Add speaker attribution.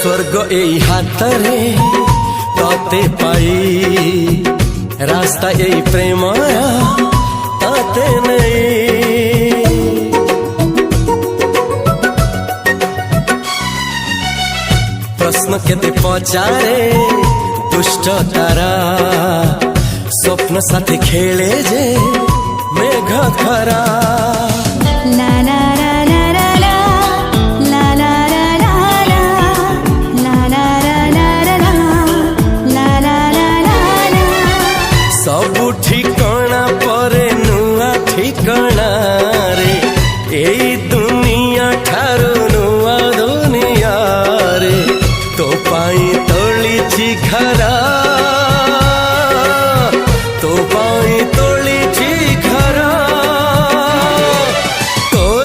Speaker 1: स्वर्ग एई हातरे तते पाई रास्ता एई प्रेम तते नहीं। प्रश्न केते पचारे दुष्ट तारा स्वप्न साथी खेले जे मेघ खरा। सबु ठिकाना परे नुआ ठिकाना रे एई